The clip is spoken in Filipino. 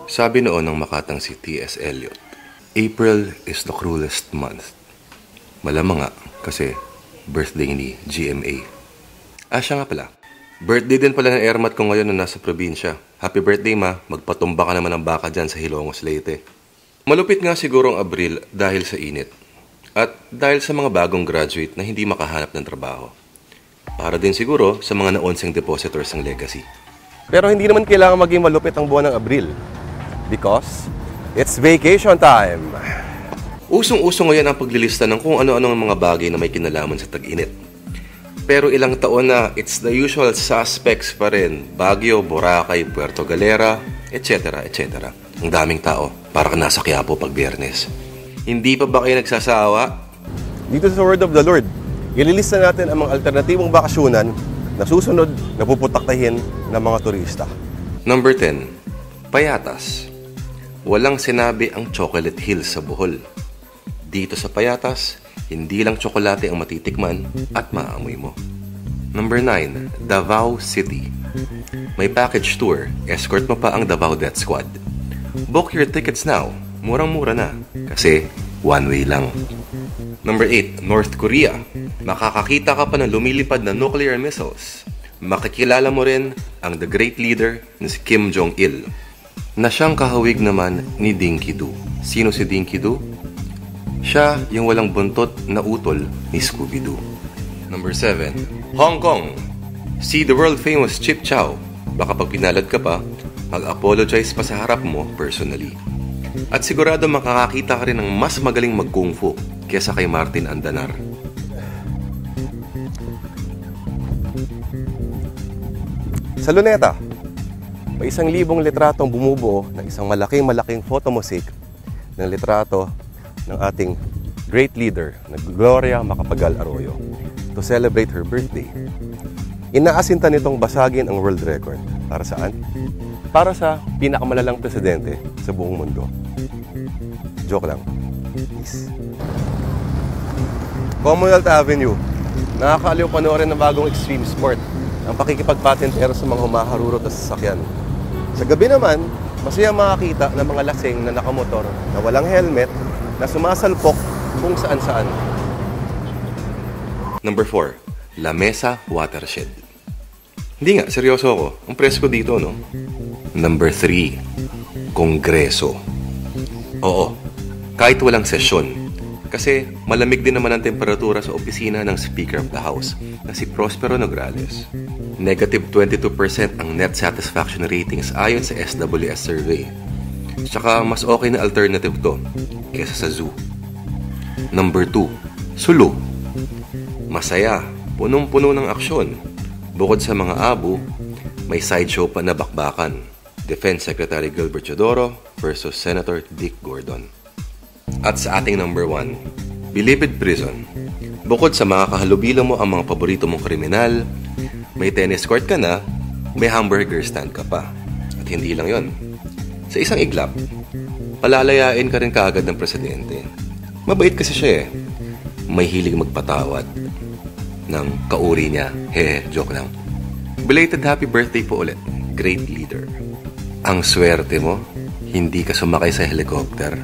Sabi noon ng makatang si T.S. Eliot, April is the cruelest month. Malamang nga kasi birthday ni GMA. Siya nga pala. Birthday din pala ng airmat ko ngayon na nasa probinsya. Happy birthday ma, magpatumba ka naman ng baka dyan sa Hilongos, Leyte. Malupit nga siguro ang Abril dahil sa init. At dahil sa mga bagong graduate na hindi makahanap ng trabaho. Para din siguro sa mga naonseng depositors ng legacy. Pero hindi naman kailangan maging malupit ang buwan ng Abril. Because it's vacation time. Usong-uso ngayon ang paglilista ng kung ano-ano ang mga bagay na may kinalaman sa tag-init. Pero ilang taon na, it's the usual suspects pa rin. Baguio, Boracay, Puerto Galera, etc. etc. Ang daming tao, para ka nasa Quiapo pag Biyernes. Hindi pa ba kayo nagsasawa? Dito sa Word of the Lord, ililista natin ang mga alternatibong bakasyonan na susunod na puputaktahin ng mga turista. Number 10. Payatas. Walang sinabi ang Chocolate Hills sa Bohol. Dito sa Payatas, hindi lang tsokolate ang matitikman at maamoy mo. Number 9. Davao City. May package tour, escort mo pa ang Davao Death Squad. Book your tickets now, murang-mura na, kasi one way lang. Number 8. North Korea. Makakakita ka pa ng lumilipad na nuclear missiles. Makikilala mo rin ang the great leader na si Kim Jong-il, na siyang kahawig naman ni Dinky Doo. Sino si Dinky Doo? Siya yung walang buntot na utol ni Scooby-Doo. Number 7. Hong Kong. See the world-famous Chip Chow. Baka pag pinalad ka pa, mag-apologize pa sa harap mo personally. At sigurado makakakita ka rin ng mas magaling mag-kung fu kesa kay Martin Andanar. Sa Luneta, may 1,000 litratong bumubuo ng isang malaking photomosaic ng litrato ng ating great leader na Gloria Macapagal Arroyo to celebrate her birthday. Inaasinta nitong basagin ang world record. Para saan? Para sa pinakamalalang presidente sa buong mundo. Joke lang. Peace. Commonwealth Avenue. Nakakaaliw panoorin ng bagong extreme sport. Ang pakikipagpatentero sa mga humaharurot na sasakyan. Sa gabi naman, masaya makakita ng mga lasing na nakamotor na walang helmet na sumasalpok kung saan-saan. Number 4. La Mesa Watershed. Hindi nga, seryoso ako. Ang presko dito, no? Number 3. Kongreso. Oo, kahit walang sesyon. Kasi malamig din naman ang temperatura sa opisina ng Speaker of the House na si Prospero Nograles. Negative 22% ang net satisfaction ratings ayon sa SWS survey. Tsaka mas okay na alternative to kesa sa zoo. Number 2. Sulu. Masaya, punong-puno ng aksyon. Bukod sa mga abo, may sideshow pa na bakbakan. Defense Secretary Gilbert Teodoro versus Senator Dick Gordon. At sa ating number 1, Bilibid Prison. Bukod sa mga kahalubilo mo ang mga paborito mong kriminal, may tennis court ka na, may hamburger stand ka pa. At hindi lang yon. Sa isang iglap, palalayain ka rin kaagad ng presidente. Mabait kasi siya eh. May hilig magpatawad ng kauri niya. Joke lang. Belated happy birthday po ulit, great leader. Ang swerte mo, hindi ka sumakay sa helicopter.